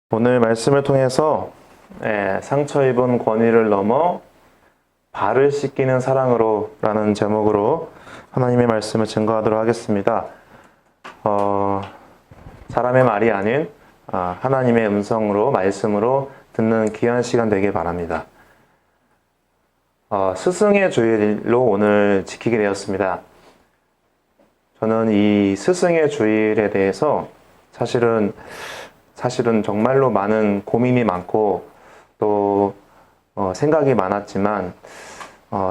오늘 말씀을 통해서 상처 입은 권위를 넘어 발을 씻기는 사랑으로 라는 제목으로 하나님의 말씀을 증거하도록 하겠습니다. 사람의 말이 아닌 하나님의 음성으로 말씀으로 듣는 귀한 시간 되길 바랍니다. 스승의 주일로 오늘 지키게 되었습니다. 저는 이 스승의 주일에 대해서 사실은 정말로 많은 고민이 많고 또 생각이 많았지만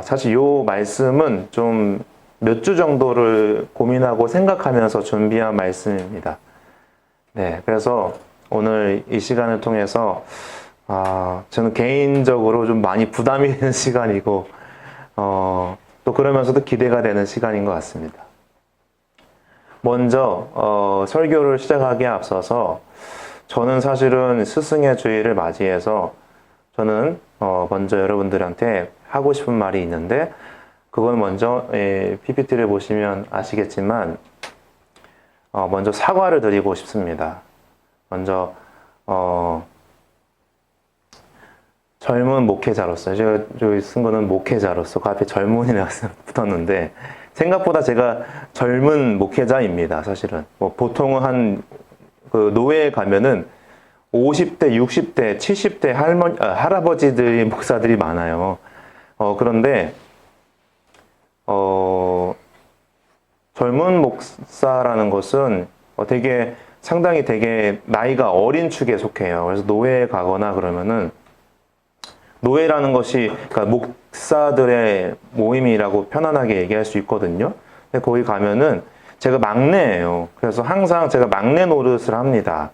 사실 이 말씀은 좀 몇 주 정도를 고민하고 생각하면서 준비한 말씀입니다. 네, 그래서 오늘 이 시간을 통해서 저는 개인적으로 좀 많이 부담이 되는 시간이고 또 그러면서도 기대가 되는 시간인 것 같습니다. 먼저 설교를 시작하기에 앞서서 저는 사실은 스승의 주일을 맞이해서 저는 먼저 여러분들한테 하고 싶은 말이 있는데 그건 먼저 PPT를 보시면 아시겠지만 먼저 사과를 드리고 싶습니다. 먼저 젊은 목회자로서 제가 저기 쓴 거는 목회자로서 그 앞에 젊은이라고 붙었는데 생각보다 제가 젊은 목회자입니다. 사실은 뭐 보통은 한 그 노회에 가면은 50대, 60대, 70대 할아버지들이 목사들이 많아요. 그런데 젊은 목사라는 것은 상당히 되게 나이가 어린 축에 속해요. 그래서 노회에 가거나 그러면은 노회라는 것이 그러니까 목사들의 모임이라고 편안하게 얘기할 수 있거든요. 근데 거기 가면은 제가 막내예요. 그래서 항상 제가 막내 노릇을 합니다.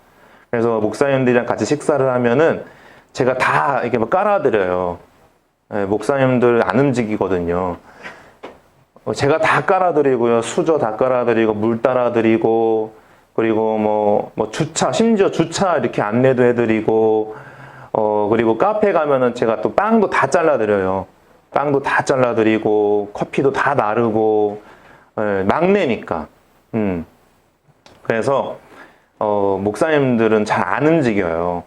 그래서 목사님들이랑 같이 식사를 하면은 제가 다 이렇게 막 깔아드려요. 목사님들 안 움직이거든요. 제가 다 깔아드리고요. 수저 다 깔아드리고, 물 따라드리고, 그리고 심지어 주차 이렇게 안내도 해드리고, 그리고 카페 가면은 제가 또 빵도 다 잘라드려요. 빵도 다 잘라드리고, 커피도 다 나르고, 막내니까. 그래서, 목사님들은 잘 안 움직여요.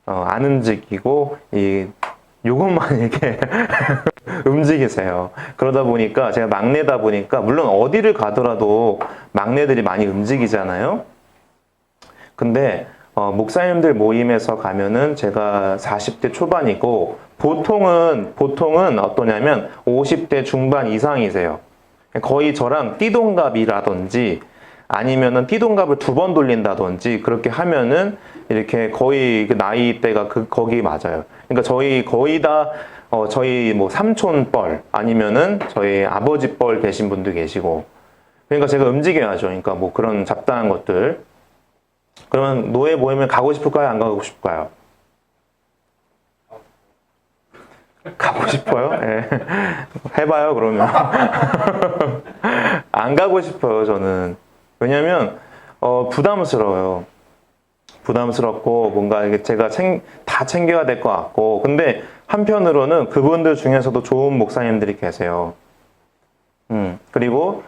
안 움직이고, 요것만 이렇게 움직이세요. 그러다 보니까 제가 막내다 보니까, 물론 어디를 가더라도 막내들이 많이 움직이잖아요. 근데, 목사님들 모임에서 가면은 제가 40대 초반이고, 보통은 어떠냐면 50대 중반 이상이세요. 거의 저랑 띠동갑이라든지 아니면은 띠동갑을 2번 돌린다든지 그렇게 하면은 이렇게 거의 나이대가 거기 맞아요. 그러니까 저희 거의 다 저희 뭐 삼촌뻘 아니면은 저희 아버지뻘 되신 분도 계시고 그러니까 제가 움직여야죠. 그러니까 뭐 그런 잡다한 것들. 그러면 노예 모임에 가고 싶을까요? 안 가고 싶을까요? 가고 싶어요? 네. 해봐요, 그러면. 안 가고 싶어요, 저는. 왜냐면, 부담스러워요. 부담스럽고, 뭔가 이게 제가 다 챙겨야 될 것 같고. 근데 한편으로는 그분들 중에서도 좋은 목사님들이 계세요. 그리고,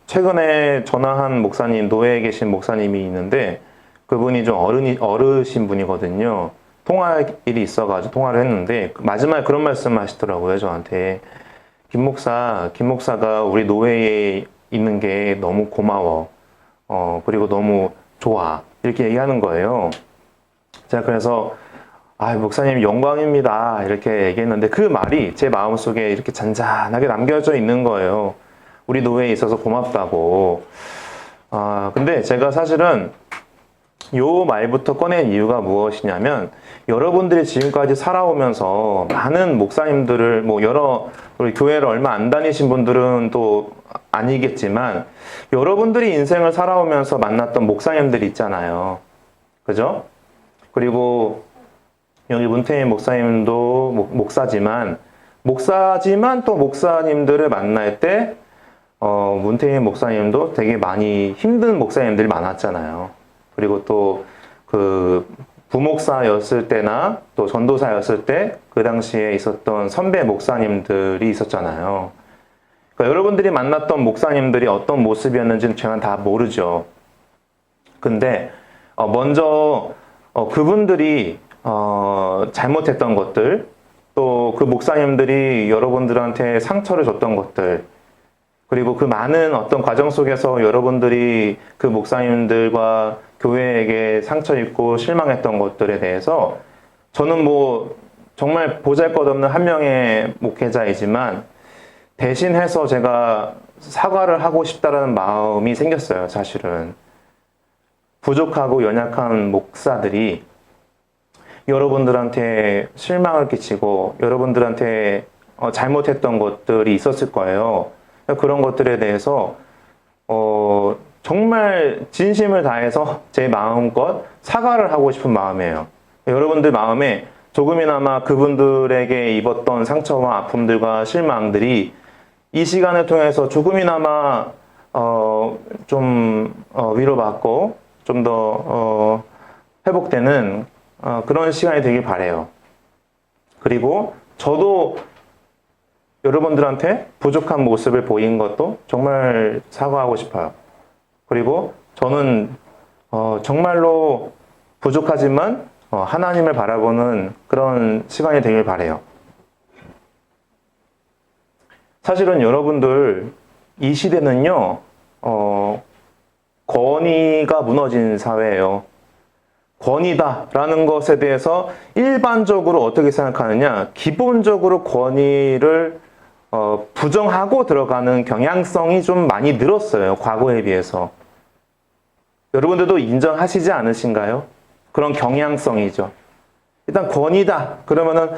최근에 전화한 목사님, 노예에 계신 목사님이 있는데, 그분이 좀 어르신 분이거든요. 통화 일이 있어가지고 통화를 했는데 마지막에 그런 말씀 하시더라고요. 저한테 김 목사가 우리 노회에 있는 게 너무 고마워. 그리고 너무 좋아. 이렇게 얘기하는 거예요. 제가 그래서 목사님 영광입니다. 이렇게 얘기했는데 그 말이 제 마음속에 이렇게 잔잔하게 남겨져 있는 거예요. 우리 노회에 있어서 고맙다고. 근데 제가 사실은 요 말부터 꺼낸 이유가 무엇이냐면 여러분들이 지금까지 살아오면서 많은 목사님들을 우리 교회를 얼마 안 다니신 분들은 또 아니겠지만 여러분들이 인생을 살아오면서 만났던 목사님들이 있잖아요. 그죠? 그리고 여기 문태인 목사님도 목사지만 또 목사님들을 만날 때 문태인 목사님도 되게 많이 힘든 목사님들이 많았잖아요. 그리고 또 부목사였을 때나 또 전도사였을 때 그 당시에 있었던 선배 목사님들이 있었잖아요. 그러니까 여러분들이 만났던 목사님들이 어떤 모습이었는지는 제가 다 모르죠. 근데 먼저 그분들이 잘못했던 것들, 또 그 목사님들이 여러분들한테 상처를 줬던 것들, 그리고 그 많은 어떤 과정 속에서 여러분들이 그 목사님들과 교회에게 상처 입고 실망했던 것들에 대해서 저는 뭐 정말 보잘것없는 한 명의 목회자이지만 대신해서 제가 사과를 하고 싶다라는 마음이 생겼어요, 사실은. 부족하고 연약한 목사들이 여러분들한테 실망을 끼치고 여러분들한테 잘못했던 것들이 있었을 거예요. 그런 것들에 대해서 정말 진심을 다해서 제 마음껏 사과를 하고 싶은 마음이에요. 여러분들 마음에 조금이나마 그분들에게 입었던 상처와 아픔들과 실망들이 이 시간을 통해서 조금이나마 좀 위로받고 좀 더 회복되는 그런 시간이 되길 바라요. 그리고 저도 여러분들한테 부족한 모습을 보인 것도 정말 사과하고 싶어요. 그리고 저는 정말로 부족하지만 하나님을 바라보는 그런 시간이 되길 바라요. 사실은 여러분들 이 시대는요, 권위가 무너진 사회예요. 권위다라는 것에 대해서 일반적으로 어떻게 생각하느냐, 기본적으로 권위를 부정하고 들어가는 경향성이 좀 많이 늘었어요, 과거에 비해서. 여러분들도 인정하시지 않으신가요? 그런 경향성이죠. 일단 권위다 그러면은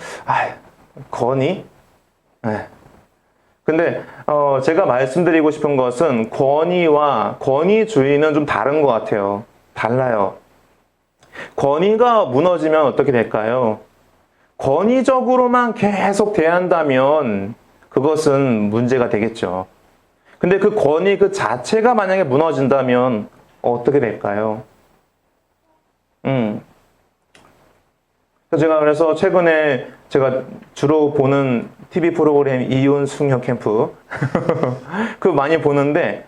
권위? 네. 근데 제가 말씀드리고 싶은 것은 권위와 권위주의는 좀 다른 것 같아요. 달라요. 권위가 무너지면 어떻게 될까요? 권위적으로만 계속 대한다면 그것은 문제가 되겠죠. 근데 그 권위 그 자체가 만약에 무너진다면 어떻게 될까요? 그래서 최근에 제가 주로 보는 TV 프로그램 이혼 숙녀 캠프 그거 많이 보는데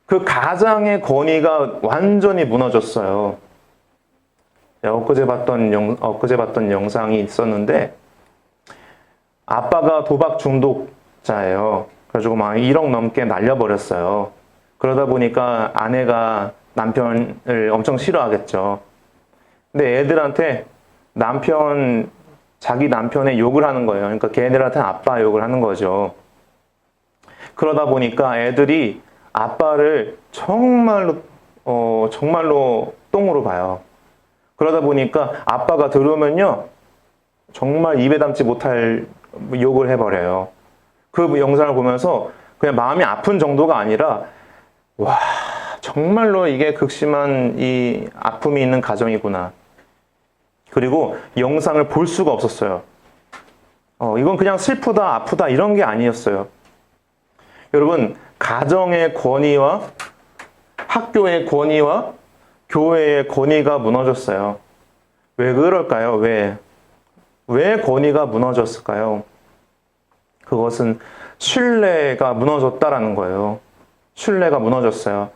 그 가장의 권위가 완전히 무너졌어요. 엊그제 봤던 영상이 있었는데 아빠가 도박 중독자예요. 그래가지고 막 1억 넘게 날려버렸어요. 그러다 보니까 아내가 남편을 엄청 싫어하겠죠. 근데 애들한테 자기 남편의 욕을 하는 거예요. 그러니까 걔네들한테는 아빠 욕을 하는 거죠. 그러다 보니까 애들이 아빠를 정말로 똥으로 봐요. 그러다 보니까 아빠가 들으면요, 정말 입에 담지 못할 욕을 해버려요. 그 영상을 보면서 그냥 마음이 아픈 정도가 아니라, 와, 정말로 이게 극심한 이 아픔이 있는 가정이구나. 그리고 영상을 볼 수가 없었어요. 이건 그냥 슬프다, 아프다 이런 게 아니었어요. 여러분, 가정의 권위와 학교의 권위와 교회의 권위가 무너졌어요. 왜 그럴까요? 왜 권위가 무너졌을까요? 그것은 신뢰가 무너졌다라는 거예요. 신뢰가 무너졌어요.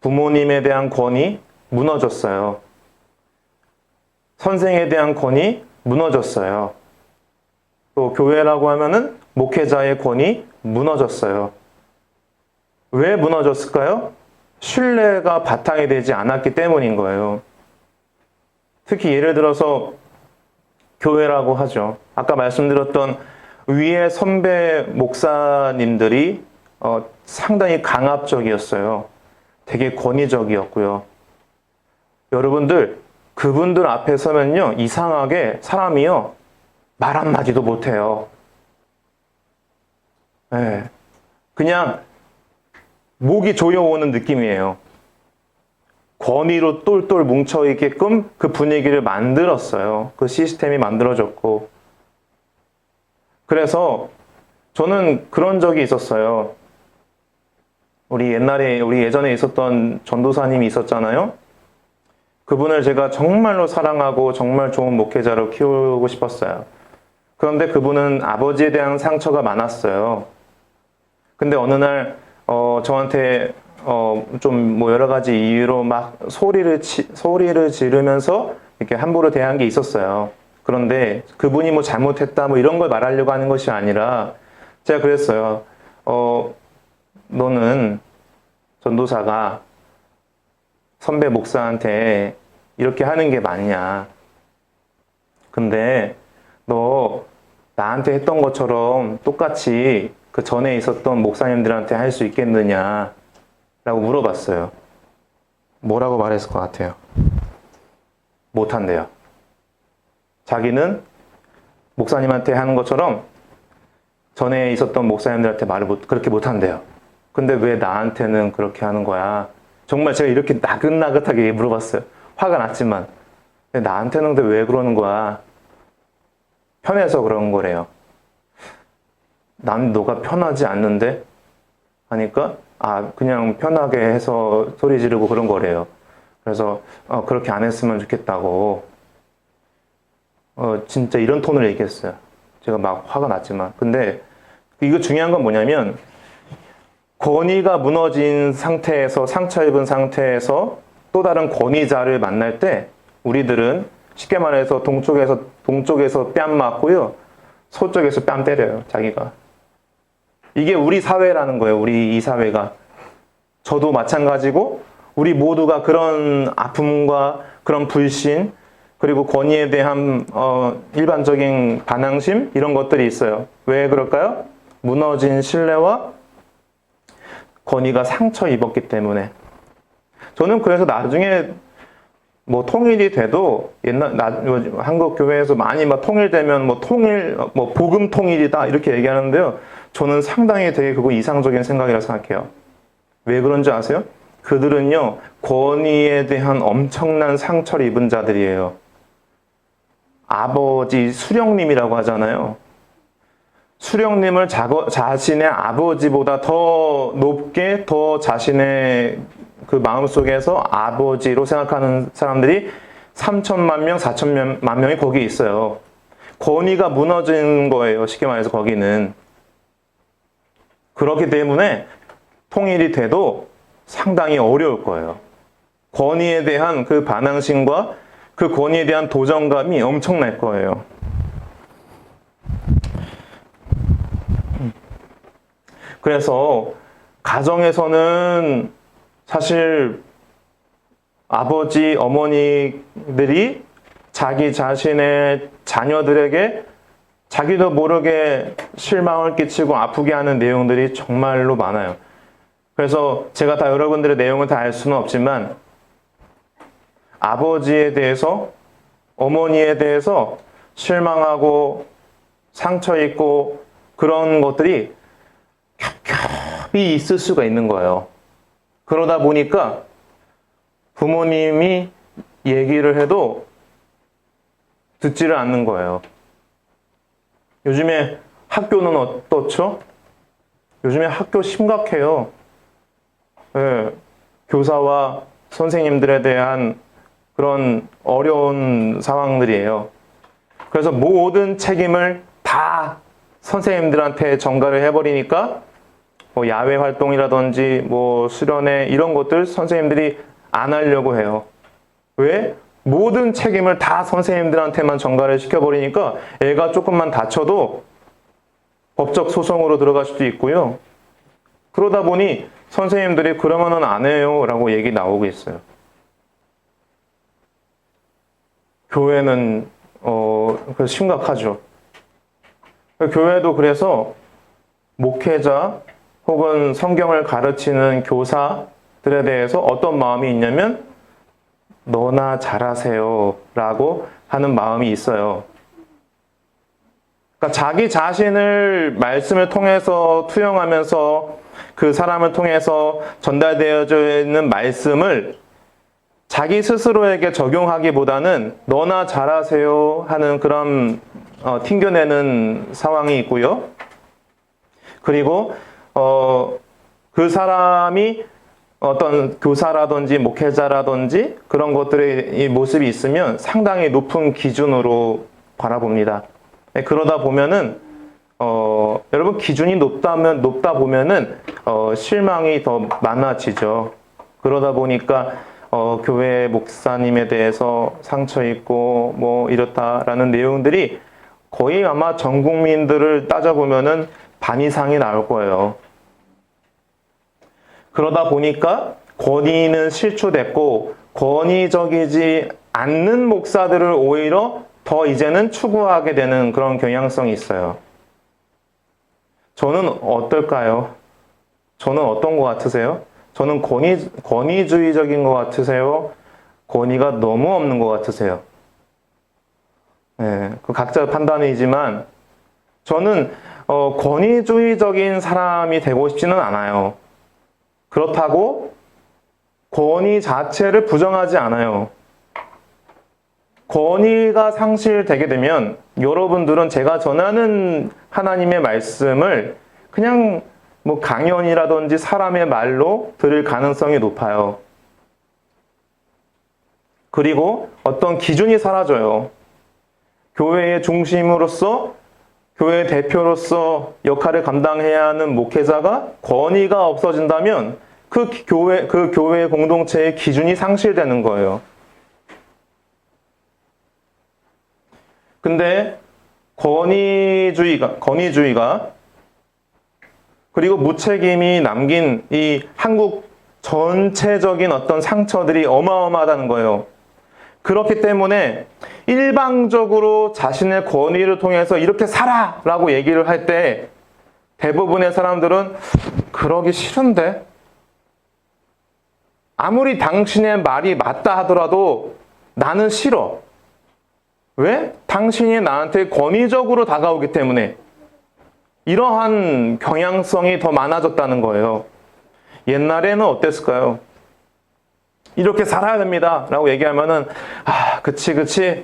부모님에 대한 권위 무너졌어요. 선생에 대한 권위 무너졌어요. 또 교회라고 하면은 목회자의 권위 무너졌어요. 왜 무너졌을까요? 신뢰가 바탕이 되지 않았기 때문인 거예요. 특히 예를 들어서 교회라고 하죠. 아까 말씀드렸던 위의 선배 목사님들이 상당히 강압적이었어요. 되게 권위적이었고요. 여러분들, 그분들 앞에 서면요, 이상하게 사람이요, 말 한마디도 못해요. 네. 그냥 목이 조여오는 느낌이에요. 권위로 똘똘 뭉쳐있게끔 그 분위기를 만들었어요. 그 시스템이 만들어졌고. 그래서 저는 그런 적이 있었어요. 우리 예전에 있었던 전도사님이 있었잖아요. 그분을 제가 정말로 사랑하고 정말 좋은 목회자로 키우고 싶었어요. 그런데 그분은 아버지에 대한 상처가 많았어요. 근데 어느 날 저한테 좀 뭐 여러 가지 이유로 막 소리를 지르면서 이렇게 함부로 대한 게 있었어요. 그런데 그분이 뭐 잘못했다 뭐 이런 걸 말하려고 하는 것이 아니라 제가 그랬어요. 너는 전도사가 선배 목사한테 이렇게 하는 게 맞냐? 근데 너 나한테 했던 것처럼 똑같이 그 전에 있었던 목사님들한테 할 수 있겠느냐? 라고 물어봤어요. 뭐라고 말했을 것 같아요? 못한대요. 자기는 목사님한테 하는 것처럼 전에 있었던 목사님들한테 그렇게 못한대요. 근데 왜 나한테는 그렇게 하는 거야? 정말 제가 이렇게 나긋나긋하게 물어봤어요. 화가 났지만. 나한테는 근데 왜 그러는 거야? 편해서 그런 거래요. 난 너가 편하지 않는데? 하니까 그냥 편하게 해서 소리 지르고 그런 거래요. 그래서 그렇게 안 했으면 좋겠다고 진짜 이런 톤으로 얘기했어요. 제가 막 화가 났지만. 근데 이거 중요한 건 뭐냐면 권위가 무너진 상태에서 상처 입은 상태에서 또 다른 권위자를 만날 때 우리들은 쉽게 말해서 동쪽에서 뺨 맞고요. 서쪽에서 뺨 때려요. 자기가. 이게 우리 사회라는 거예요. 우리 이 사회가. 저도 마찬가지고 우리 모두가 그런 아픔과 그런 불신 그리고 권위에 대한 일반적인 반항심 이런 것들이 있어요. 왜 그럴까요? 무너진 신뢰와 권위가 상처 입었기 때문에. 저는 그래서 나중에 뭐 통일이 돼도 한국 교회에서 많이 막 통일되면 복음 통일이다 이렇게 얘기하는데요. 저는 상당히 되게 그거 이상적인 생각이라 생각해요. 왜 그런지 아세요? 그들은요, 권위에 대한 엄청난 상처를 입은 자들이에요. 아버지 수령님이라고 하잖아요. 수령님을 자신의 아버지보다 더 높게 더 자신의 그 마음속에서 아버지로 생각하는 사람들이 3천만 명, 4천만 명이 거기 있어요. 권위가 무너진 거예요. 쉽게 말해서 거기는. 그렇기 때문에 통일이 돼도 상당히 어려울 거예요. 권위에 대한 그 반항심과 그 권위에 대한 도전감이 엄청날 거예요. 그래서 가정에서는 사실 아버지, 어머니들이 자기 자신의 자녀들에게 자기도 모르게 실망을 끼치고 아프게 하는 내용들이 정말로 많아요. 그래서 제가 다 여러분들의 내용을 다 알 수는 없지만 아버지에 대해서, 어머니에 대해서 실망하고 상처 입고 그런 것들이 겹겹이 있을 수가 있는 거예요. 그러다 보니까 부모님이 얘기를 해도 듣지를 않는 거예요. 요즘에 학교는 어떻죠? 요즘에 학교 심각해요. 네, 교사와 선생님들에 대한 그런 어려운 상황들이에요. 그래서 모든 책임을 다 선생님들한테 전가를 해버리니까 뭐 야외 활동이라든지 뭐 수련회 이런 것들 선생님들이 안 하려고 해요. 왜? 모든 책임을 다 선생님들한테만 전가를 시켜버리니까 애가 조금만 다쳐도 법적 소송으로 들어갈 수도 있고요. 그러다 보니 선생님들이 그러면은 안 해요 라고 얘기 나오고 있어요. 교회는 그래서 심각하죠. 교회도 그래서 목회자 혹은 성경을 가르치는 교사들에 대해서 어떤 마음이 있냐면 너나 잘하세요 라고 하는 마음이 있어요. 그러니까 자기 자신을 말씀을 통해서 투영하면서 그 사람을 통해서 전달되어져 있는 말씀을 자기 스스로에게 적용하기보다는 너나 잘하세요 하는 그런 튕겨내는 상황이 있고요. 그리고 그 사람이 어떤 교사라든지 목회자라든지 그런 것들의 이 모습이 있으면 상당히 높은 기준으로 바라봅니다. 그러다 보면은 여러분 기준이 높다 보면은 실망이 더 많아지죠. 그러다 보니까 교회 목사님에 대해서 상처 있고 뭐 이렇다라는 내용들이 거의 아마 전 국민들을 따져보면은 반 이상이 나올 거예요. 그러다 보니까 권위는 실추됐고 권위적이지 않는 목사들을 오히려 더 이제는 추구하게 되는 그런 경향성이 있어요. 저는 어떨까요? 저는 어떤 것 같으세요? 저는 권위주의적인 것 같으세요? 권위가 너무 없는 것 같으세요? 네, 그 각자 판단이지만 저는 권위주의적인 사람이 되고 싶지는 않아요. 그렇다고 권위 자체를 부정하지 않아요. 권위가 상실되게 되면 여러분들은 제가 전하는 하나님의 말씀을 그냥 뭐 강연이라든지 사람의 말로 들을 가능성이 높아요. 그리고 어떤 기준이 사라져요. 교회의 중심으로서 교회 대표로서 역할을 감당해야 하는 목회자가 권위가 없어진다면 그 교회 공동체의 기준이 상실되는 거예요. 근데 권위주의가 그리고 무책임이 남긴 이 한국 전체적인 어떤 상처들이 어마어마하다는 거예요. 그렇기 때문에 일방적으로 자신의 권위를 통해서 이렇게 살아! 라고 얘기를 할 때 대부분의 사람들은 그러기 싫은데? 아무리 당신의 말이 맞다 하더라도 나는 싫어. 왜? 당신이 나한테 권위적으로 다가오기 때문에. 이러한 경향성이 더 많아졌다는 거예요. 옛날에는 어땠을까요? 이렇게 살아야 됩니다. 라고 얘기하면은, 그치.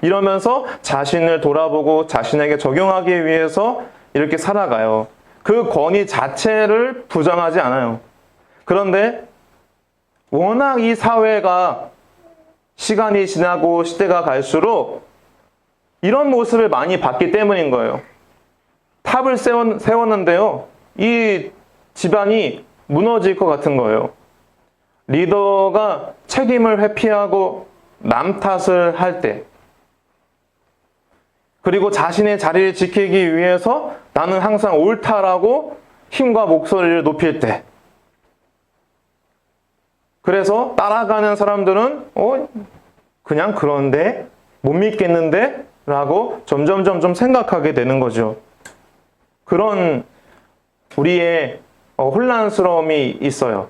이러면서 자신을 돌아보고 자신에게 적용하기 위해서 이렇게 살아가요. 그 권위 자체를 부정하지 않아요. 그런데 워낙 이 사회가 시간이 지나고 시대가 갈수록 이런 모습을 많이 봤기 때문인 거예요. 탑을 세웠는데요. 이 집안이 무너질 것 같은 거예요. 리더가 책임을 회피하고 남 탓을 할 때, 그리고 자신의 자리를 지키기 위해서 나는 항상 옳다라고 힘과 목소리를 높일 때, 그래서 따라가는 사람들은 그냥 그런데 못 믿겠는데 라고 점점 생각하게 되는 거죠. 그런 우리의 혼란스러움이 있어요.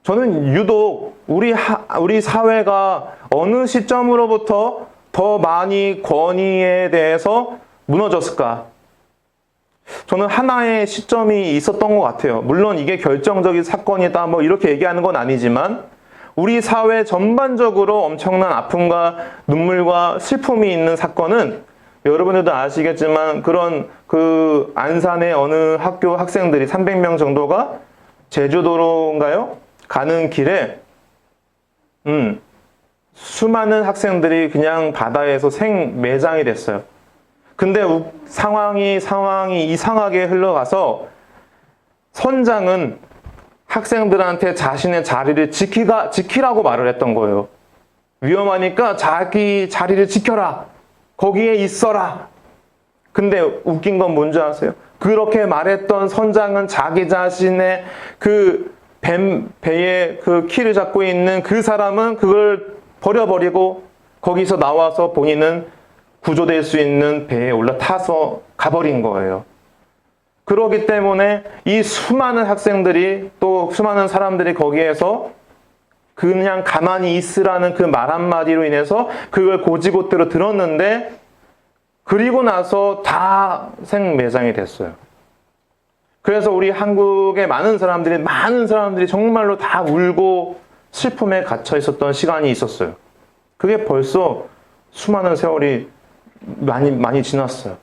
저는 유독 우리 사회가 어느 시점으로부터 더 많이 권위에 대해서 무너졌을까? 저는 하나의 시점이 있었던 것 같아요. 물론 이게 결정적인 사건이다 뭐 이렇게 얘기하는 건 아니지만 우리 사회 전반적으로 엄청난 아픔과 눈물과 슬픔이 있는 사건은 여러분들도 아시겠지만 그런 그 안산의 어느 학교 학생들이 300명 정도가 제주도로인가요? 가는 길에 수많은 학생들이 그냥 바다에서 생매장이 됐어요. 근데 상황이 이상하게 흘러가서 선장은 학생들한테 자신의 자리를 지키라고 말을 했던 거예요. 위험하니까 자기 자리를 지켜라. 거기에 있어라. 근데 웃긴 건 뭔지 아세요? 그렇게 말했던 선장은 자기 자신의 그 배에 그 키를 잡고 있는 그 사람은 그걸 버려버리고 거기서 나와서 본인은 구조될 수 있는 배에 올라타서 가버린 거예요. 그렇기 때문에 이 수많은 학생들이 또 수많은 사람들이 거기에서 그냥 가만히 있으라는 그 말 한마디로 인해서 그걸 고지고대로 들었는데 그리고 나서 다 생매장이 됐어요. 그래서 우리 한국의 많은 사람들이 정말로 다 울고 슬픔에 갇혀 있었던 시간이 있었어요. 그게 벌써 수많은 세월이 많이 지났어요.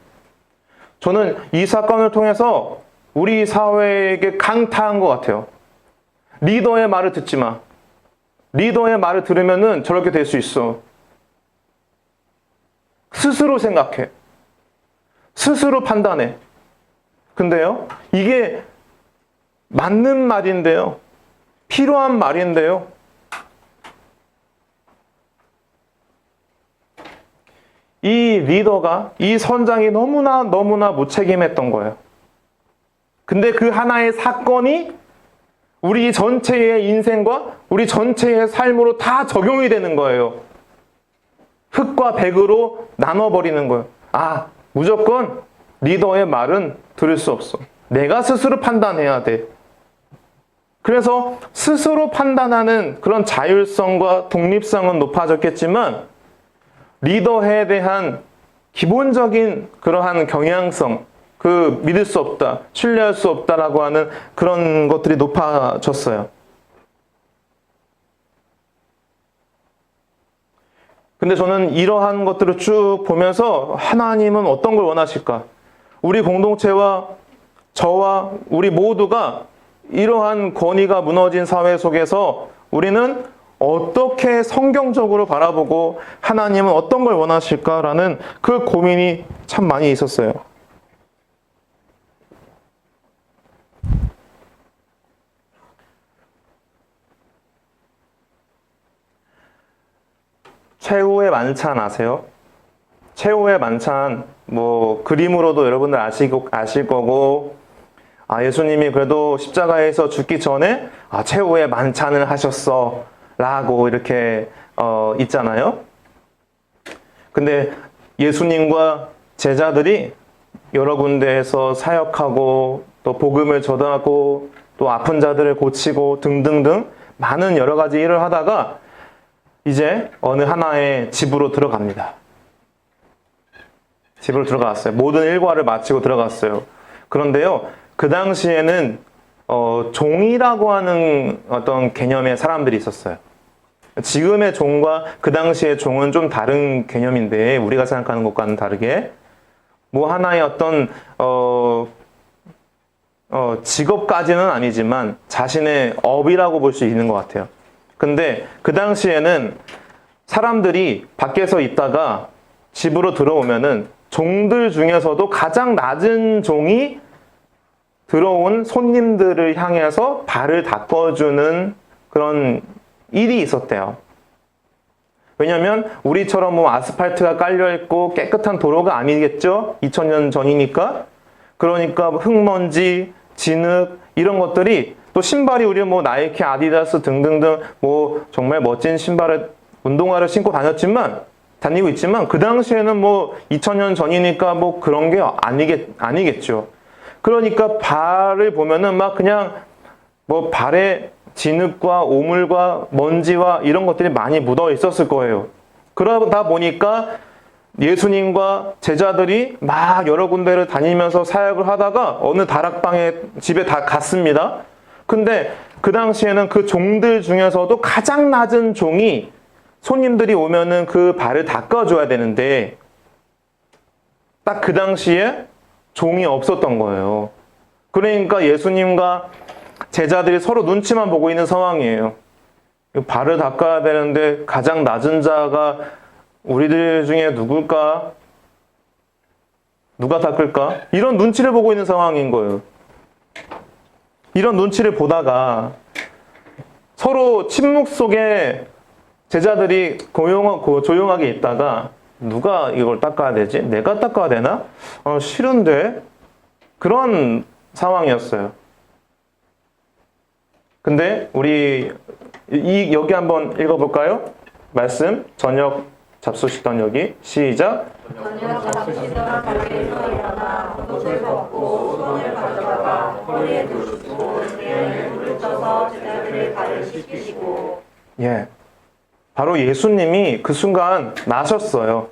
저는 이 사건을 통해서 우리 사회에게 강타한 것 같아요. 리더의 말을 듣지 마. 리더의 말을 들으면은 저렇게 될 수 있어. 스스로 생각해. 스스로 판단해. 근데요, 이게 맞는 말인데요. 필요한 말인데요. 이 리더가, 이 선장이 너무나 무책임했던 거예요. 근데 그 하나의 사건이 우리 전체의 인생과 우리 전체의 삶으로 다 적용이 되는 거예요. 흑과 백으로 나눠버리는 거예요. 아, 무조건 리더의 말은 들을 수 없어. 내가 스스로 판단해야 돼. 그래서 스스로 판단하는 그런 자율성과 독립성은 높아졌겠지만 리더에 대한 기본적인 그러한 경향성, 그 믿을 수 없다, 신뢰할 수 없다라고 하는 그런 것들이 높아졌어요. 근데 저는 이러한 것들을 쭉 보면서 하나님은 어떤 걸 원하실까? 우리 공동체와 저와 우리 모두가 이러한 권위가 무너진 사회 속에서 우리는 어떻게 성경적으로 바라보고 하나님은 어떤 걸 원하실까라는 그 고민이 참 많이 있었어요. 최후의 만찬 아세요? 최후의 만찬, 뭐 그림으로도 여러분들 아실 거고, 예수님이 그래도 십자가에서 죽기 전에 최후의 만찬을 하셨어 라고 이렇게 있잖아요. 근데 예수님과 제자들이 여러 군데에서 사역하고 또 복음을 전하고 또 아픈 자들을 고치고 등등등 많은 여러 가지 일을 하다가 이제 어느 하나의 집으로 들어갑니다. 집으로 들어갔어요. 모든 일과를 마치고 들어갔어요. 그런데요, 그 당시에는 종이라고 하는 어떤 개념의 사람들이 있었어요. 지금의 종과 그 당시의 종은 좀 다른 개념인데 우리가 생각하는 것과는 다르게 뭐 하나의 어떤 직업까지는 아니지만 자신의 업이라고 볼 수 있는 것 같아요. 근데 그 당시에는 사람들이 밖에서 있다가 집으로 들어오면은 종들 중에서도 가장 낮은 종이 들어온 손님들을 향해서 발을 닦아주는 그런 일이 있었대요. 왜냐면 우리처럼 뭐 아스팔트가 깔려있고 깨끗한 도로가 아니겠죠? 2000년 전이니까. 그러니까 흙먼지, 진흙 이런 것들이 또 신발이 우리 뭐 나이키, 아디다스 등등등 뭐 정말 멋진 신발을 운동화를 신고 다니고 있지만 그 당시에는 뭐 2000년 전이니까 뭐 그런 게 아니겠죠. 그러니까 발을 보면은 막 그냥 뭐 발에 진흙과 오물과 먼지와 이런 것들이 많이 묻어 있었을 거예요. 그러다 보니까 예수님과 제자들이 막 여러 군데를 다니면서 사역을 하다가 어느 다락방에 집에 다 갔습니다. 근데 그 당시에는 그 종들 중에서도 가장 낮은 종이 손님들이 오면은 그 발을 닦아줘야 되는데 딱 그 당시에 종이 없었던 거예요. 그러니까 예수님과 제자들이 서로 눈치만 보고 있는 상황이에요. 발을 닦아야 되는데 가장 낮은 자가 우리들 중에 누굴까? 누가 닦을까? 이런 눈치를 보고 있는 상황인 거예요. 이런 눈치를 보다가 서로 침묵 속에 제자들이 조용하게 있다가 누가 이걸 닦아야 되지? 내가 닦아야 되나? 싫은데? 그런 상황이었어요. 근데 우리 여기 한번 읽어볼까요? 말씀 저녁 잡수시던 여기 시작. 저녁 잡수시던 자리에서 일어나 겉옷을 벗고 손을 가져다가 허리에 두르시고 내에 물을 떠서 제자들의 발을 씻기시고. 예, 바로 예수님이 그 순간 나셨어요.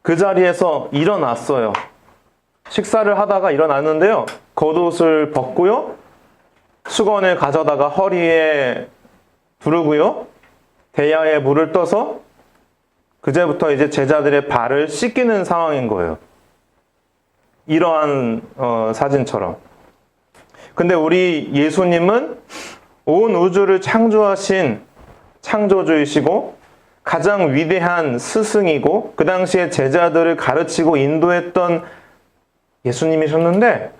그 자리에서 일어났어요. 식사를 하다가 일어났는데요. 겉옷을 벗고요. 수건을 가져다가 허리에 두르고요. 대야에 물을 떠서 그제부터 이제 제자들의 발을 씻기는 상황인 거예요. 이러한 사진처럼. 근데 우리 예수님은 온 우주를 창조하신 창조주이시고 가장 위대한 스승이고 그 당시에 제자들을 가르치고 인도했던 예수님이셨는데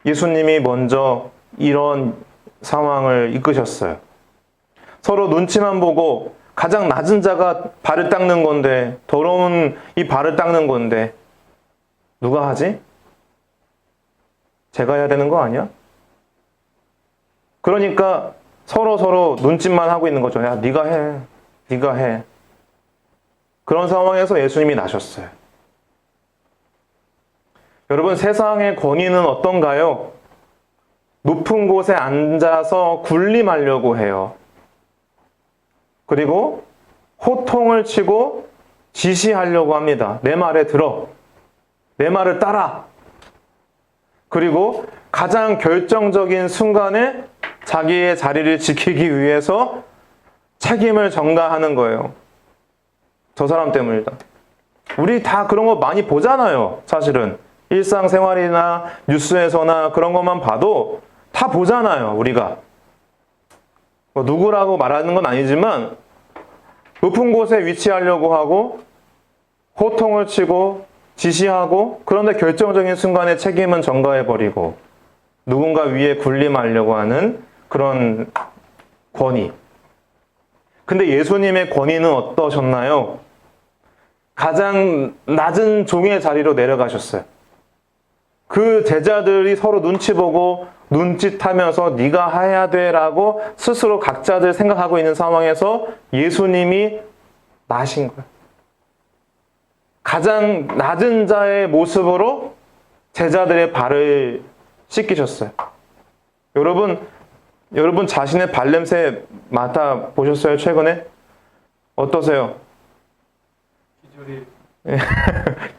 예수님이 먼저 이런 상황을 이끄셨어요. 서로 눈치만 보고 가장 낮은 자가 발을 닦는 건데 더러운 이 발을 닦는 건데 누가 하지? 제가 해야 되는 거 아니야? 그러니까 서로 눈짓만 하고 있는 거죠. 야, 네가 해. 네가 해. 그런 상황에서 예수님이 나셨어요. 여러분, 세상의 권위는 어떤가요? 높은 곳에 앉아서 군림하려고 해요. 그리고 호통을 치고 지시하려고 합니다. 내 말에 들어. 내 말을 따라. 그리고 가장 결정적인 순간에 자기의 자리를 지키기 위해서 책임을 전가하는 거예요. 저 사람 때문이다. 우리 다 그런 거 많이 보잖아요. 사실은 일상생활이나 뉴스에서나 그런 것만 봐도 다 보잖아요. 우리가 뭐 누구라고 말하는 건 아니지만 높은 곳에 위치하려고 하고 호통을 치고 지시하고 그런데 결정적인 순간에 책임은 전가해버리고 누군가 위에 군림하려고 하는 그런 권위. 근데 예수님의 권위는 어떠셨나요? 가장 낮은 종의 자리로 내려가셨어요. 그 제자들이 서로 눈치 보고 눈짓하면서 네가 해야 돼라고 스스로 각자들 생각하고 있는 상황에서 예수님이 나신 거예요. 가장 낮은 자의 모습으로 제자들의 발을 씻기셨어요. 여러분 자신의 발냄새 맡아보셨어요? 최근에? 어떠세요?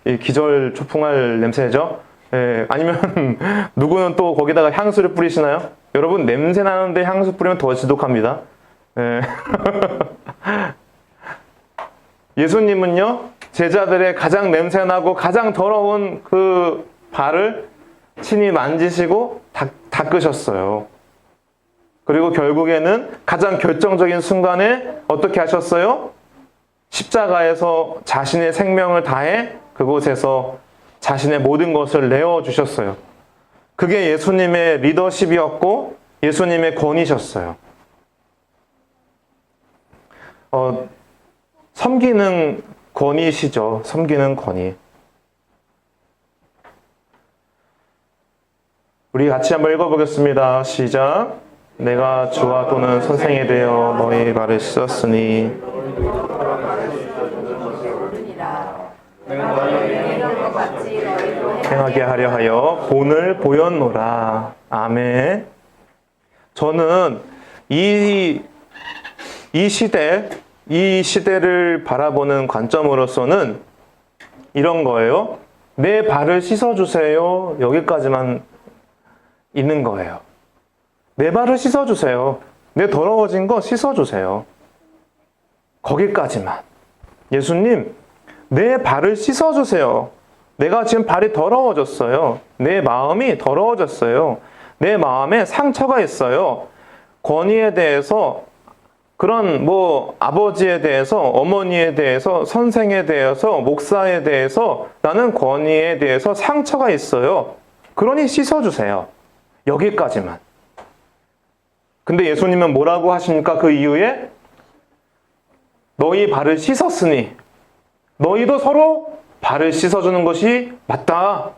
이 기절 초풍할 냄새죠? 예, 아니면 누구는 또 거기다가 향수를 뿌리시나요? 여러분 냄새 나는데 향수 뿌리면 더 지독합니다. 예. 예수님은요 제자들의 가장 냄새나고 가장 더러운 그 발을 친히 만지시고 닦으셨어요. 그리고 결국에는 가장 결정적인 순간에 어떻게 하셨어요? 십자가에서 자신의 생명을 다해 그곳에서 자신의 모든 것을 내어주셨어요. 그게 예수님의 리더십이었고 예수님의 권위셨어요. 섬기는 권위시죠. 섬기는 권위. 우리 같이 한번 읽어보겠습니다. 시작. 내가 주와 또는 선생이 되어 너희 발을 씻었으니 행하게 하려 하여 본을 보였노라. 아멘. 저는 이 시대를 바라보는 관점으로서는 이런 거예요. 내 발을 씻어주세요. 여기까지만 있는 거예요. 내 발을 씻어주세요. 내 더러워진 거 씻어주세요. 거기까지만. 예수님, 내 발을 씻어주세요. 내가 지금 발이 더러워졌어요. 내 마음이 더러워졌어요. 내 마음에 상처가 있어요. 권위에 대해서 그런 아버지에 대해서 어머니에 대해서 선생에 대해서 목사에 대해서 나는 권위에 대해서 상처가 있어요. 그러니 씻어주세요. 여기까지만. 근데 예수님은 뭐라고 하십니까? 그 이후에 너희 발을 씻었으니 너희도 서로 발을 씻어주는 것이 맞다.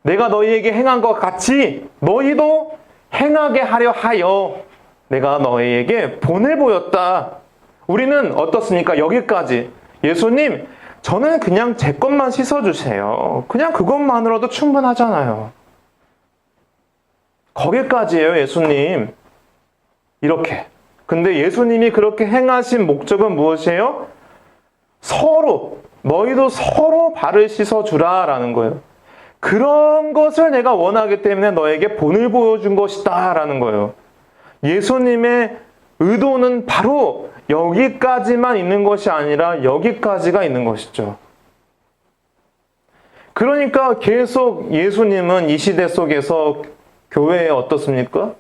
내가 너희에게 행한 것 같이 너희도 행하게 하려 하여 내가 너희에게 본을 보였다. 우리는 어떻습니까? 여기까지. 예수님, 저는 그냥 제 것만 씻어주세요. 그냥 그것만으로도 충분하잖아요. 거기까지예요, 예수님. 이렇게. 근데 예수님이 그렇게 행하신 목적은 무엇이에요? 너희도 서로 발을 씻어주라 라는 거예요. 그런 것을 내가 원하기 때문에 너에게 본을 보여준 것이다 라는 거예요. 예수님의 의도는 바로 여기까지만 있는 것이 아니라 여기까지가 있는 것이죠. 그러니까 계속 예수님은 이 시대 속에서 교회에 어떻습니까?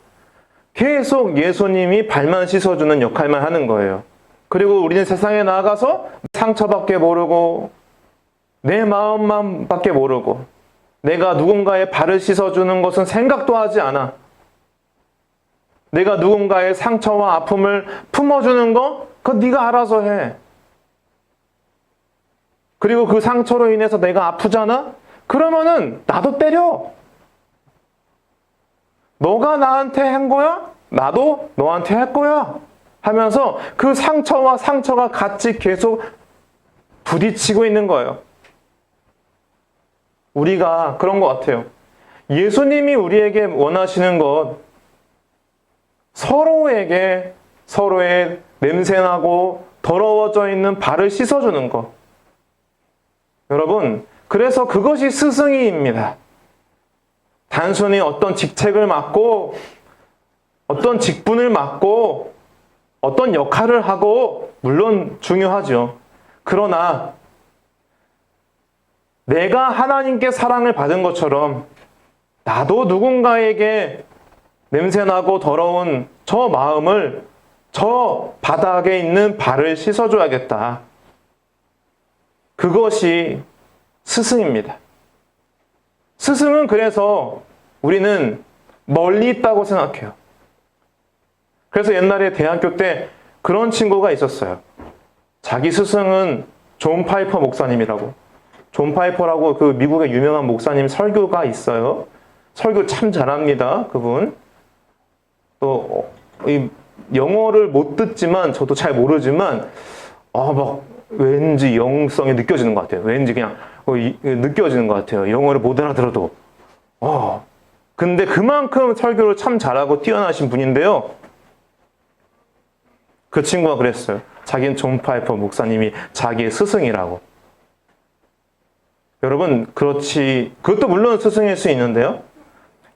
계속 예수님이 발만 씻어주는 역할만 하는 거예요. 그리고 우리는 세상에 나아가서 상처밖에 모르고 내 마음만 밖에 모르고 내가 누군가의 발을 씻어주는 것은 생각도 하지 않아. 내가 누군가의 상처와 아픔을 품어주는 거 그건 네가 알아서 해. 그리고 그 상처로 인해서 내가 아프잖아? 그러면은 나도 때려. 너가 나한테 한 거야? 나도 너한테 할 거야. 하면서 그 상처와 상처가 같이 계속 부딪히고 있는 거예요. 우리가 그런 것 같아요. 예수님이 우리에게 원하시는 것, 서로에게 서로의 냄새나고 더러워져 있는 발을 씻어주는 것. 여러분, 그래서 그것이 스승이입니다. 단순히 어떤 직책을 맡고 어떤 직분을 맡고 어떤 역할을 하고 물론 중요하죠. 그러나 내가 하나님께 사랑을 받은 것처럼 나도 누군가에게 냄새나고 더러운 저 마음을 저 바닥에 있는 발을 씻어줘야겠다. 그것이 스승입니다. 스승은 그래서 우리는 멀리 있다고 생각해요. 그래서 옛날에 대학교 때 그런 친구가 있었어요. 자기 스승은 존 파이퍼 목사님이라고. 존 파이퍼라고 그 미국의 유명한 목사님 설교가 있어요. 설교 참 잘합니다. 그분. 또 영어를 못 듣지만 저도 잘 모르지만 막 왠지 영성이 느껴지는 것 같아요. 왠지 그냥 느껴지는 것 같아요. 영어를 못 알아들어도. 근데 그만큼 설교를 참 잘하고 뛰어나신 분인데요. 그 친구가 그랬어요. 자기는 존 파이퍼 목사님이 자기의 스승이라고. 여러분, 그것도 물론 스승일 수 있는데요.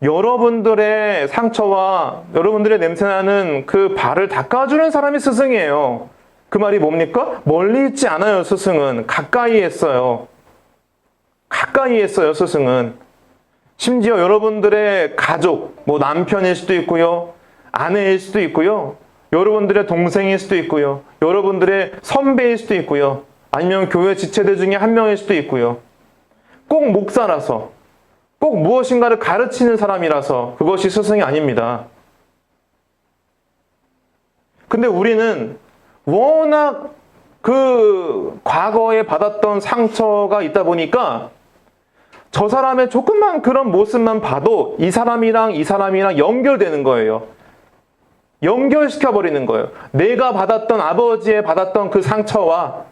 여러분들의 상처와 여러분들의 냄새나는 그 발을 닦아주는 사람이 스승이에요. 그 말이 뭡니까? 멀리 있지 않아요, 스승은. 가까이에 있어요. 가까이에 있어요, 스승은. 심지어 여러분들의 가족, 남편일 수도 있고요. 아내일 수도 있고요. 여러분들의 동생일 수도 있고요. 여러분들의 선배일 수도 있고요. 아니면 교회 지체들 중에 한 명일 수도 있고요. 꼭 목사라서, 꼭 무엇인가를 가르치는 사람이라서 그것이 스승이 아닙니다. 근데 우리는 워낙 그 과거에 받았던 상처가 있다 보니까 저 사람의 조금만 그런 모습만 봐도 이 사람이랑 연결되는 거예요. 연결시켜버리는 거예요. 내가 받았던 아버지의 받았던 그 상처와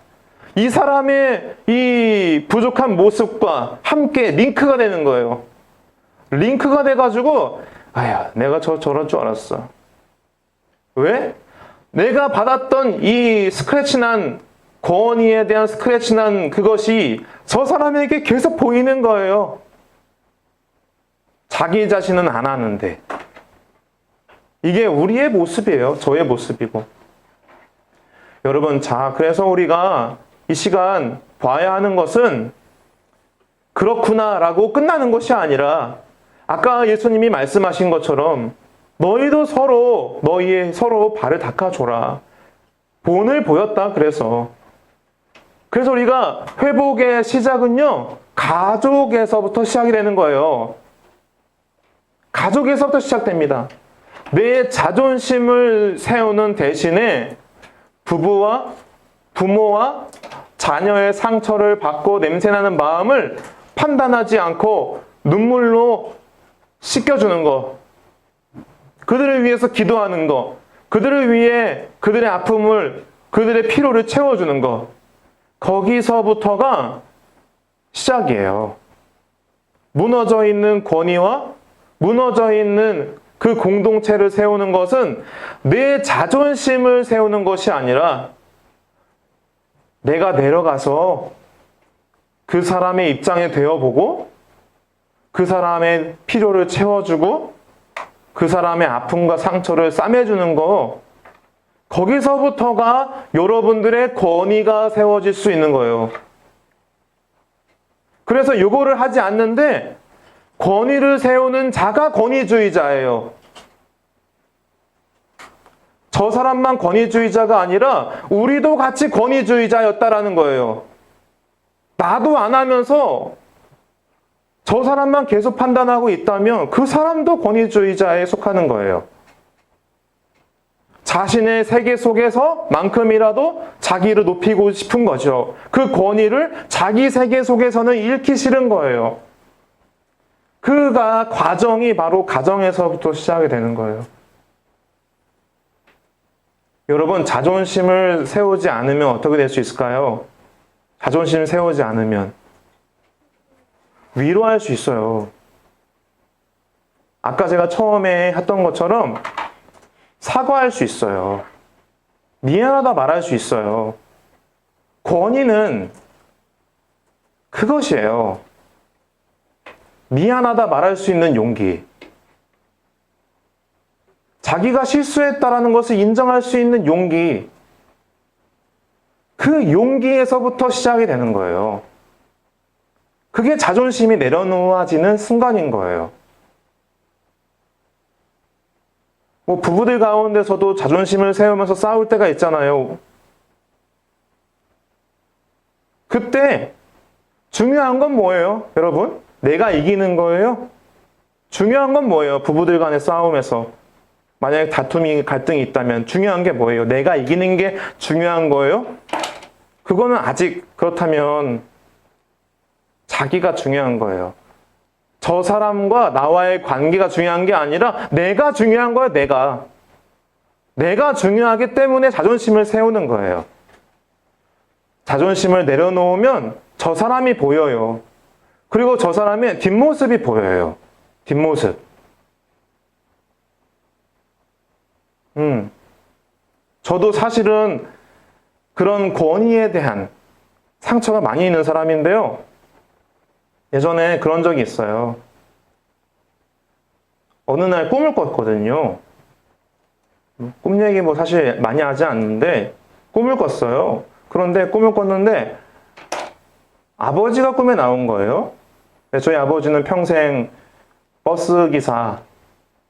이 사람의 이 부족한 모습과 함께 링크가 되는 거예요. 링크가 돼가지고 내가 저럴 줄 알았어. 왜? 내가 받았던 이 스크래치난 권위에 대한 스크래치난 그것이 저 사람에게 계속 보이는 거예요. 자기 자신은 안 하는데. 이게 우리의 모습이에요. 저의 모습이고. 여러분, 그래서 우리가 이 시간 봐야 하는 것은 그렇구나라고 끝나는 것이 아니라 아까 예수님이 말씀하신 것처럼 너희도 서로 발을 닦아줘라. 본을 보였다. 그래서 우리가 회복의 시작은요, 가족에서부터 시작이 되는 거예요. 가족에서부터 시작됩니다. 내 자존심을 세우는 대신에 부모와 자녀의 상처를 받고 냄새나는 마음을 판단하지 않고 눈물로 씻겨주는 거, 그들을 위해서 기도하는 거, 그들을 위해 그들의 아픔을, 그들의 피로를 채워주는 거, 거기서부터가 시작이에요. 무너져 있는 권위와 무너져 있는 그 공동체를 세우는 것은 내 자존심을 세우는 것이 아니라 내가 내려가서 그 사람의 입장에 되어보고 그 사람의 필요를 채워주고 그 사람의 아픔과 상처를 싸매주는 거, 거기서부터가 여러분들의 권위가 세워질 수 있는 거예요. 그래서 이거를 하지 않는데 권위를 세우는 자가 권위주의자예요. 저 사람만 권위주의자가 아니라 우리도 같이 권위주의자였다라는 거예요. 나도 안 하면서 저 사람만 계속 판단하고 있다면 그 사람도 권위주의자에 속하는 거예요. 자신의 세계 속에서 만큼이라도 자기를 높이고 싶은 거죠. 그 권위를 자기 세계 속에서는 잃기 싫은 거예요. 그가 과정이 바로 가정에서부터 시작이 되는 거예요. 여러분, 자존심을 세우지 않으면 어떻게 될 수 있을까요? 자존심을 세우지 않으면 위로할 수 있어요. 아까 제가 처음에 했던 것처럼 사과할 수 있어요. 미안하다 말할 수 있어요. 권위는 그것이에요. 미안하다 말할 수 있는 용기. 자기가 실수했다라는 것을 인정할 수 있는 용기. 그 용기에서부터 시작이 되는 거예요. 그게 자존심이 내려놓아지는 순간인 거예요. 뭐 부부들 가운데서도 자존심을 세우면서 싸울 때가 있잖아요. 그때 중요한 건 뭐예요, 여러분? 내가 이기는 거예요? 중요한 건 뭐예요? 부부들 간의 싸움에서 만약에 갈등이 있다면 중요한 게 뭐예요? 내가 이기는 게 중요한 거예요? 그거는 아직 그렇다면 자기가 중요한 거예요. 저 사람과 나와의 관계가 중요한 게 아니라 내가 중요한 거예요, 내가. 내가 중요하기 때문에 자존심을 세우는 거예요. 자존심을 내려놓으면 저 사람이 보여요. 그리고 저 사람의 뒷모습이 보여요. 뒷모습. 저도 사실은 그런 권위에 대한 상처가 많이 있는 사람인데요. 예전에 그런 적이 있어요. 어느 날 꿈을 꿨거든요. 꿈 얘기 뭐 사실 많이 하지 않는데 꿈을 꿨어요. 그런데 꿈을 꿨는데 아버지가 꿈에 나온 거예요. 저희 아버지는 평생 버스 기사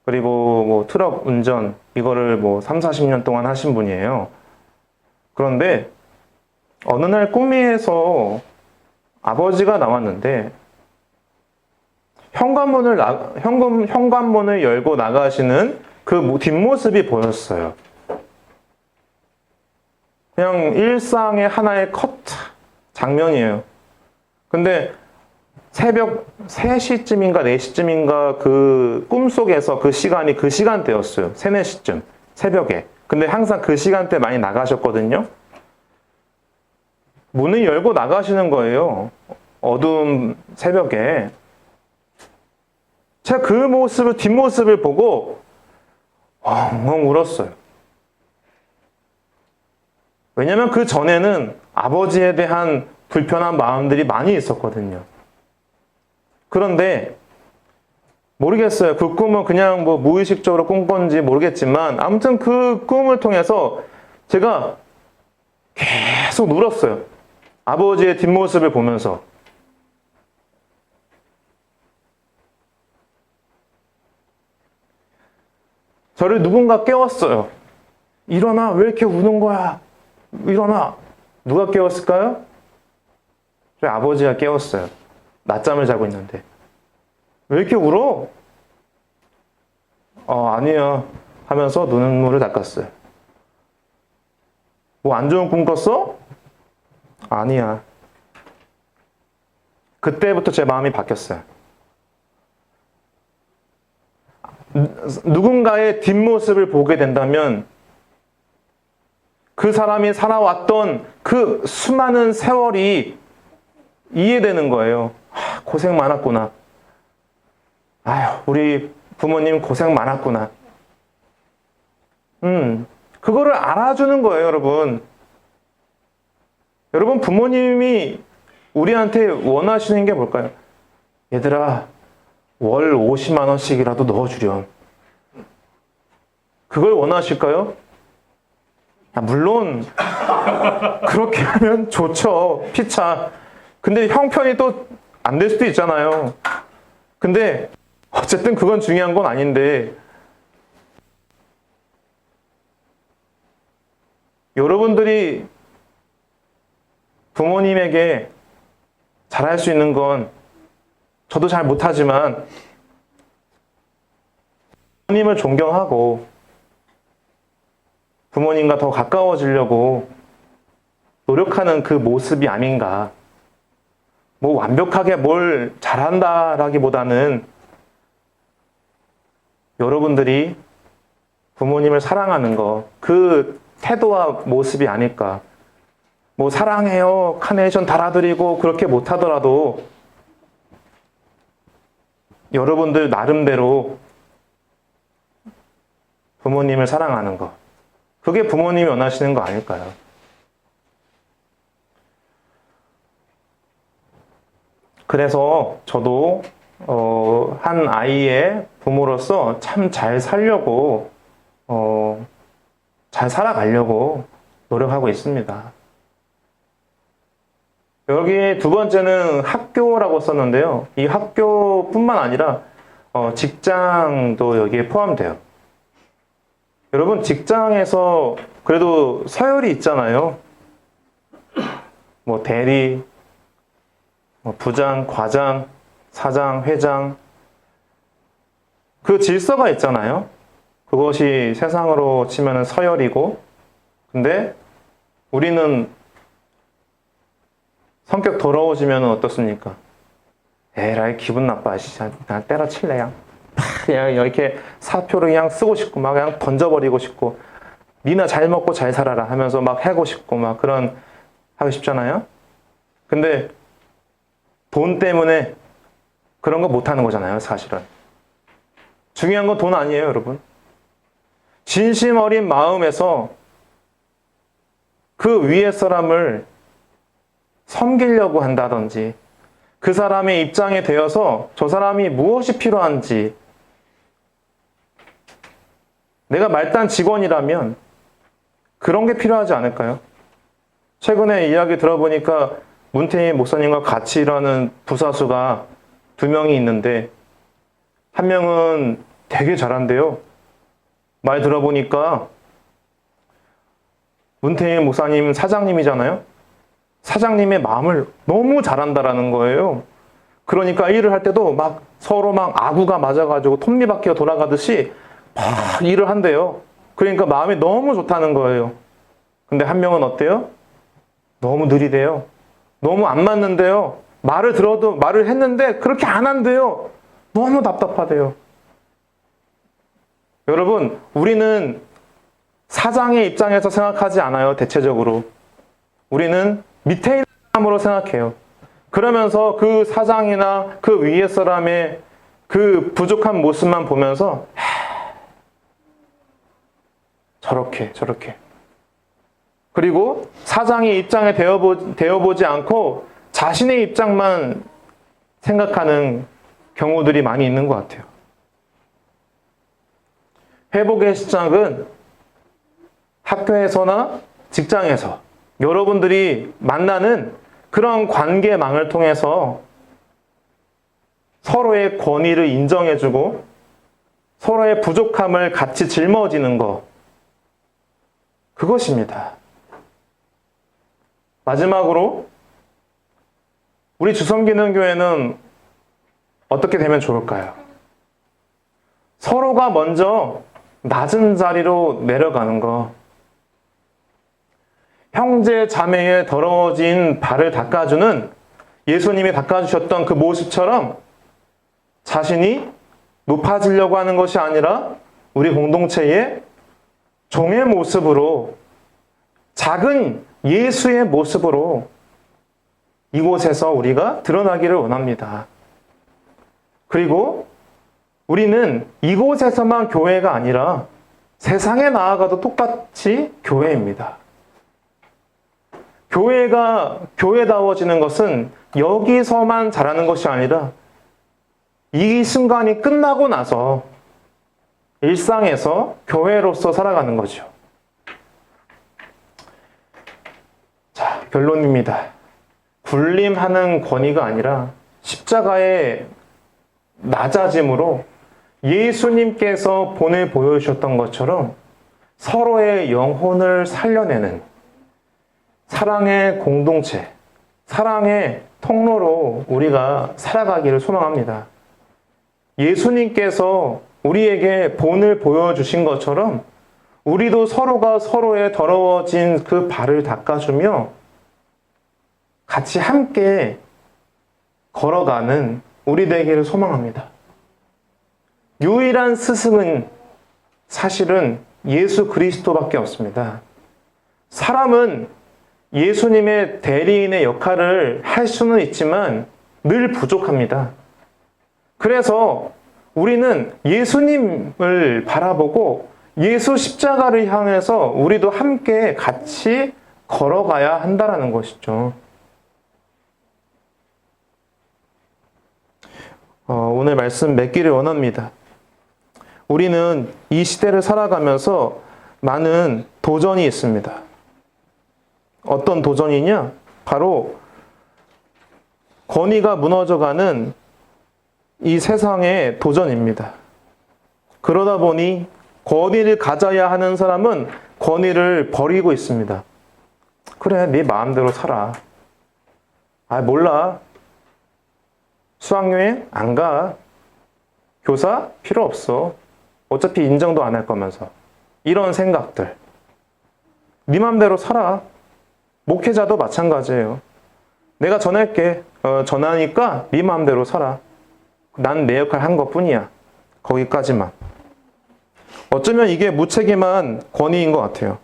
그리고 뭐 트럭 운전 이거를 뭐 3, 40년 동안 하신 분이에요. 그런데 어느 날 꿈에서 아버지가 나왔는데 현관문을 열고 나가시는 그 뒷모습이 보였어요. 그냥 일상의 하나의 컷 장면이에요. 근데 새벽 3시쯤인가 4시쯤인가 그 꿈속에서 그 시간이 그 시간대였어요. 3, 4시쯤. 새벽에. 근데 항상 그 시간대 많이 나가셨거든요. 문을 열고 나가시는 거예요. 어두운 새벽에. 제가 그 뒷모습을 보고 엉엉 울었어요. 왜냐면 그 전에는 아버지에 대한 불편한 마음들이 많이 있었거든요. 그런데 모르겠어요. 그 꿈은 그냥 뭐 무의식적으로 꾼 건지 모르겠지만 아무튼 그 꿈을 통해서 제가 계속 울었어요. 아버지의 뒷모습을 보면서. 저를 누군가 깨웠어요. 일어나, 왜 이렇게 우는 거야? 일어나. 누가 깨웠을까요? 저희 아버지가 깨웠어요. 낮잠을 자고 있는데. 왜 이렇게 울어? 아니야. 하면서 눈물을 닦았어요. 뭐 안 좋은 꿈 꿨어? 아니야. 그때부터 제 마음이 바뀌었어요. 누군가의 뒷모습을 보게 된다면 그 사람이 살아왔던 그 수많은 세월이 이해되는 거예요. 고생 많았구나. 아휴, 우리 부모님 고생 많았구나. 그거를 알아주는 거예요, 여러분. 여러분, 부모님이 우리한테 원하시는 게 뭘까요? 얘들아, 월 50만 원씩이라도 넣어주렴. 그걸 원하실까요? 물론 그렇게 하면 좋죠. 피차. 근데 형편이 또 안 될 수도 있잖아요. 근데 어쨌든 그건 중요한 건 아닌데 여러분들이 부모님에게 잘할 수 있는 건 저도 잘 못하지만 부모님을 존경하고 부모님과 더 가까워지려고 노력하는 그 모습이 아닌가. 뭐 완벽하게 뭘 잘한다라기보다는 여러분들이 부모님을 사랑하는 거, 그 태도와 모습이 아닐까. 뭐 사랑해요, 카네이션 달아드리고 그렇게 못하더라도 여러분들 나름대로 부모님을 사랑하는 거. 그게 부모님이 원하시는 거 아닐까요? 그래서 저도 한 아이의 부모로서 참 잘 살려고 잘 살아가려고 노력하고 있습니다. 여기 두 번째는 학교라고 썼는데요. 이 학교뿐만 아니라 직장도 여기에 포함돼요. 여러분 직장에서 그래도 서열이 있잖아요. 뭐 대리, 뭐 부장, 과장, 사장, 회장. 그 질서가 있잖아요. 그것이 세상으로 치면 서열이고, 근데 우리는 성격 더러워지면 어떻습니까? 에라이 기분 나빠. 그냥 때려칠래요. 그냥 이렇게 사표를 그냥 쓰고 싶고 막 그냥 던져버리고 싶고 니나 잘 먹고 잘 살아라 하면서 막 해고 싶고 막 그런 하고 싶잖아요. 근데 돈 때문에 그런 거 못하는 거잖아요, 사실은. 중요한 건 돈 아니에요, 여러분. 진심 어린 마음에서 그 위에 사람을 섬기려고 한다든지 그 사람의 입장에 대어서 저 사람이 무엇이 필요한지, 내가 말단 직원이라면 그런 게 필요하지 않을까요? 최근에 이야기 들어보니까 문태희 목사님과 같이 일하는 부사수가 2명이 있는데 한 명은 되게 잘한대요. 말 들어보니까 문태희 목사님 사장님이잖아요. 사장님의 마음을 너무 잘한다라는 거예요. 그러니까 일을 할 때도 막 서로 막 아구가 맞아가지고 톱니바퀴가 돌아가듯이 막 일을 한대요. 그러니까 마음이 너무 좋다는 거예요. 근데 한 명은 어때요? 너무 느리대요. 너무 안 맞는데요. 말을 들어도 말을 했는데 그렇게 안 한대요. 너무 답답하대요. 여러분, 우리는 사장의 입장에서 생각하지 않아요, 대체적으로. 우리는 밑에 있는 사람으로 생각해요. 그러면서 그 사장이나 그 위에 사람의 그 부족한 모습만 보면서 저렇게. 그리고 사장의 입장에 되어보지 않고 자신의 입장만 생각하는 경우들이 많이 있는 것 같아요. 회복의 시작은 학교에서나 직장에서 여러분들이 만나는 그런 관계망을 통해서 서로의 권위를 인정해주고 서로의 부족함을 같이 짊어지는 것, 그것입니다. 마지막으로 우리 주섬기는 교회는 어떻게 되면 좋을까요? 서로가 먼저 낮은 자리로 내려가는 거, 형제 자매의 더러워진 발을 닦아주는 예수님이 닦아주셨던 그 모습처럼 자신이 높아지려고 하는 것이 아니라 우리 공동체의 종의 모습으로, 작은 예수의 모습으로 이곳에서 우리가 드러나기를 원합니다. 그리고 우리는 이곳에서만 교회가 아니라 세상에 나아가도 똑같이 교회입니다. 교회가 교회다워지는 것은 여기서만 잘하는 것이 아니라 이 순간이 끝나고 나서 일상에서 교회로서 살아가는 거죠. 자, 결론입니다. 군림하는 권위가 아니라 십자가의 낮아짐으로 예수님께서 본을 보여주셨던 것처럼 서로의 영혼을 살려내는 사랑의 공동체, 사랑의 통로로 우리가 살아가기를 소망합니다. 예수님께서 우리에게 본을 보여주신 것처럼 우리도 서로가 서로의 더러워진 그 발을 닦아주며 같이 함께 걸어가는 우리 되기를 소망합니다. 유일한 스승은 사실은 예수 그리스도밖에 없습니다. 사람은 예수님의 대리인의 역할을 할 수는 있지만 늘 부족합니다. 그래서 우리는 예수님을 바라보고 예수 십자가를 향해서 우리도 함께 같이 걸어가야 한다라는 것이죠. 오늘 말씀 맺기를 원합니다. 우리는 이 시대를 살아가면서 많은 도전이 있습니다. 어떤 도전이냐? 바로 권위가 무너져가는 이 세상의 도전입니다. 그러다 보니 권위를 가져야 하는 사람은 권위를 버리고 있습니다. 그래, 네 마음대로 살아. 몰라. 수학여행 안 가. 교사 필요 없어. 어차피 인정도 안 할 거면서. 이런 생각들. 네 마음대로 살아. 목회자도 마찬가지예요. 내가 전할게. 전하니까 네 마음대로 살아. 난 내 역할 한 것뿐이야. 거기까지만. 어쩌면 이게 무책임한 권위인 것 같아요.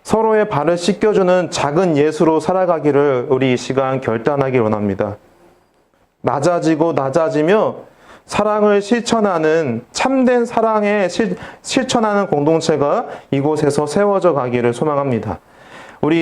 서로의 발을 씻겨주는 작은 예수로 살아가기를 우리 이 시간 결단하기 원합니다. 낮아지고 낮아지며 사랑을 실천하는, 참된 사랑에 실천하는 공동체가 이곳에서 세워져 가기를 소망합니다.